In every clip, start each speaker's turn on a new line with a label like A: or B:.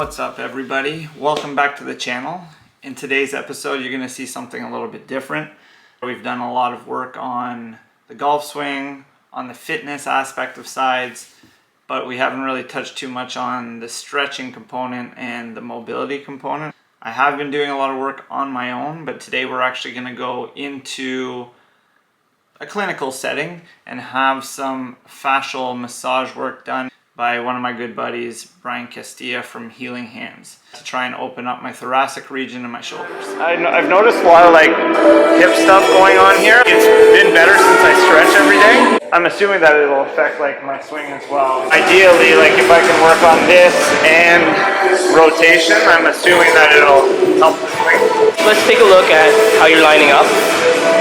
A: What's up, everybody? Welcome back to the channel. In today's episode, you're going to see something a little bit different. We've done a lot of work on the golf swing, on the fitness aspect of sides, but we haven't really touched too much on the stretching component and the mobility component. I have been doing a lot of work on my own, but today we're actually going to go into a clinical setting and have some fascial massage work done by one of my good buddies, Bryan Castilla from Healing Hands, to try and open up my thoracic region and my shoulders. I've noticed a lot of hip stuff going on here. It's been better since I stretch every day. I'm assuming that it'll affect my swing as well. Ideally, if I can work on this and rotation, I'm assuming that it'll help the swing.
B: Let's take a look at how you're lining up,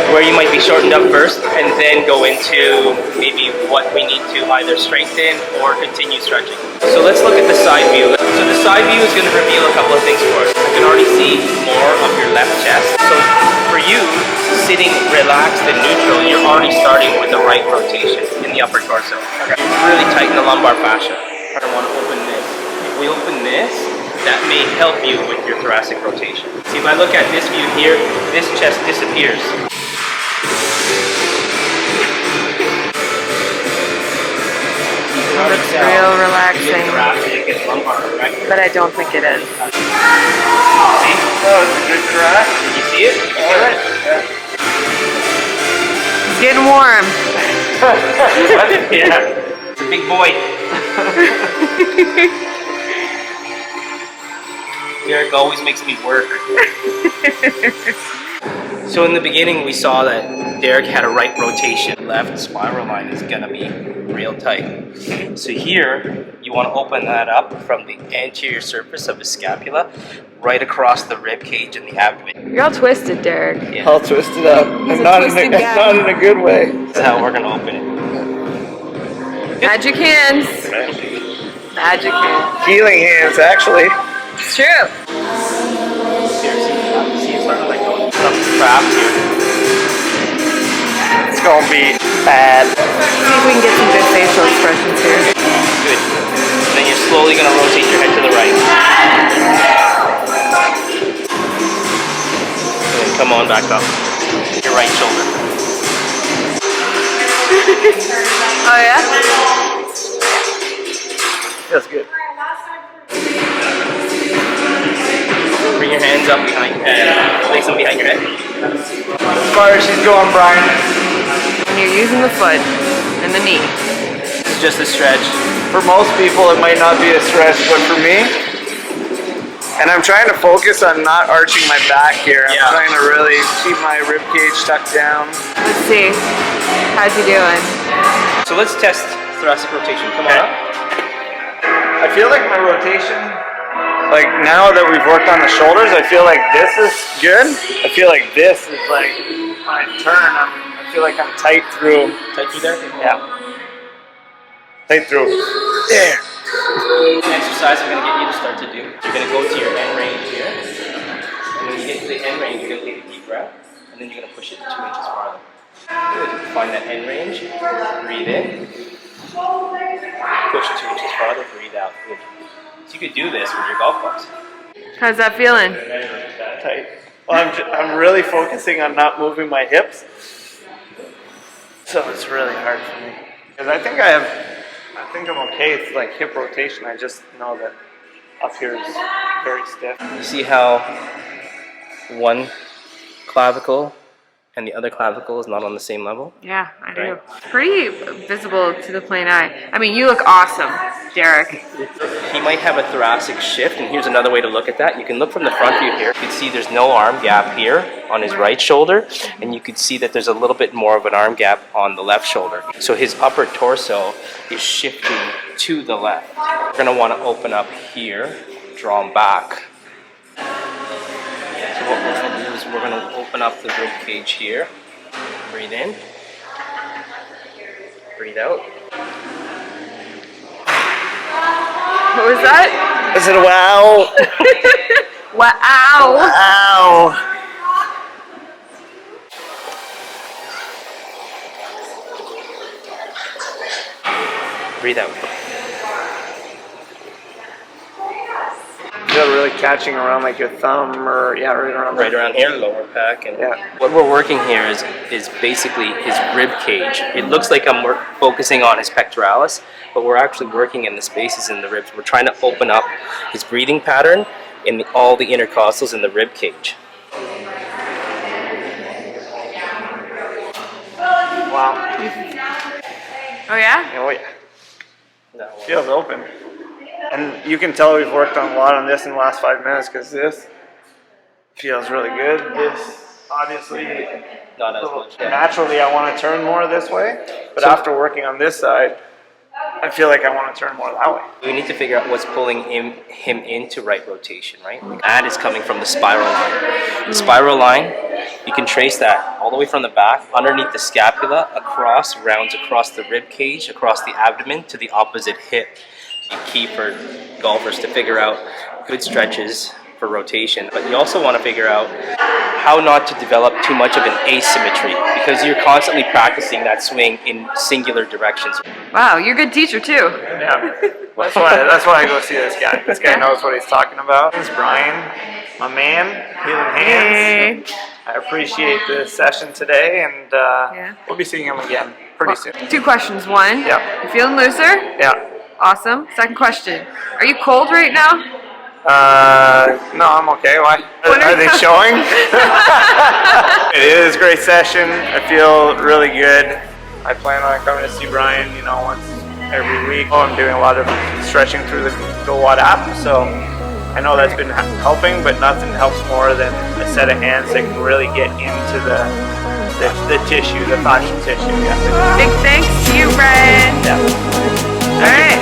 B: where you might be shortened up first, and then go into maybe what we need to either strengthen or continue stretching. So let's look at the side view. So the side view is going to reveal a couple of things for us. I can already see more of your left chest. So for you, sitting relaxed and neutral, you're already starting with the right rotation in the upper torso. Okay. Really tighten the lumbar fascia. I want to open this. If we open this, that may help you with your thoracic rotation. See, if I look at this view here, this chest disappears.
C: Looks real relaxing, but I don't think it is.
B: See?
A: Oh, it's a good crack.
B: Did you see it? Did you feel it?
A: Yeah.
C: It's getting warm.
B: Yeah. It's a big boy. Derek always makes me work. So in the beginning, we saw that Derek had a right rotation. Left spiral line is gonna be real tight. So here, you want to open that up from the anterior surface of the scapula, right across the rib cage and the abdomen.
C: You're all twisted, Derek.
B: Yeah.
A: All twisted up.
C: He's
A: And
C: a
A: not
C: twisted guy.
A: not in a good way.
B: That's how we're gonna open it.
C: Magic hands. Magic hands.
A: Healing Hands, actually.
C: It's true.
B: Here, see it's starting going up the traps here.
A: It's gonna be bad.
C: See if we can get some good facial expressions here.
B: Good. And then you're slowly gonna rotate your head to the right. And then come on back up. Your right shoulder.
C: Oh yeah?
A: That's good.
B: Bring your hands up behind your head. Place them behind your head.
A: As far as she's going, Brian.
C: When you're using the foot and the knee.
B: It's just a stretch.
A: For most people, it might not be a stretch, but for me, and I'm trying to focus on not arching my back here. I'm trying to really keep my rib cage tucked down.
C: Let's see. How's he doing?
B: So let's test thoracic rotation. Come on up.
A: I feel like my rotation, now that we've worked on the shoulders, I feel like this is good. I feel like this is when I turn, I feel like I'm tight through.
B: Tight through there?
A: Yeah. Tight through. There.
B: An exercise I'm going to get you to start to do. You're going to go to your end range here. And when you get to the end range, you're going to take a deep breath. And then you're going to push it 2 inches farther. Good. Find that end range. Breathe in. Push 2 inches farther. Breathe out. Good. So you could do this with your golf clubs.
C: How's that feeling?
A: Tight. Well, I'm really focusing on not moving my hips. So it's really hard for me. Because I think I'm okay with hip rotation. I just know that up here is very stiff.
B: You see how one clavicle and the other clavicle is not on the same level?
C: Yeah, I do.
B: Right.
C: Pretty visible to the plain eye. I mean, you look awesome, Derek.
B: He might have a thoracic shift, and here's another way to look at that. You can look from the front view here. You can see there's no arm gap here on his right shoulder, and you can see that there's a little bit more of an arm gap on the left shoulder. So his upper torso is shifting to the left. We're going to want to open up here, draw him back. So what we're going to do is we're going to open up the rib cage here. Breathe in. Breathe out.
C: What was that?
A: I said, wow.
C: Wow.
A: Wow.
B: Breathe out.
A: like catching around like your thumb or right around
B: Right around here, lower back, and
A: Yeah.
B: what we're working here is basically his rib cage. It looks like I'm focusing on his pectoralis, but we're actually working in the spaces in the ribs. We're trying to open up his breathing pattern in all the intercostals in the rib cage.
A: Wow.
C: Oh yeah?
A: Oh yeah.
B: No,
A: Feels open. And you can tell we've worked on a lot on this in the last 5 minutes because this feels really good. This obviously
B: not as much.
A: naturally I want to turn more this way, but after working on this side, I feel like I want to turn more that way.
B: We need to figure out what's pulling him into right rotation, right? That is coming from the spiral line. The spiral line, you can trace that all the way from the back, underneath the scapula, across, rounds across the rib cage, across the abdomen to the opposite hip. Key for golfers to figure out good stretches for rotation, but you also want to figure out how not to develop too much of an asymmetry because you're constantly practicing that swing in singular directions.
C: Wow, you're a good teacher too.
A: Yeah, that's why I go see this guy. This guy knows what he's talking about. This is Bryan, my man, Healing Hands.
C: Hey.
A: I appreciate the session today, and we'll be seeing him again pretty soon.
C: 2 questions. 1,
A: Yeah.
C: you feeling looser?
A: Yeah.
C: Awesome. Second question, are you cold right now?
A: No, I'm okay. Why? Are they showing? It is a great session. I feel really good. I plan on coming to see Bryan, once every week. I'm doing a lot of stretching through the GoWatt app, so I know that's been helping, but nothing helps more than a set of hands that can really get into the tissue, the fascial tissue. Yeah.
C: Big thanks to you, Bryan.
A: Yeah.
C: All right.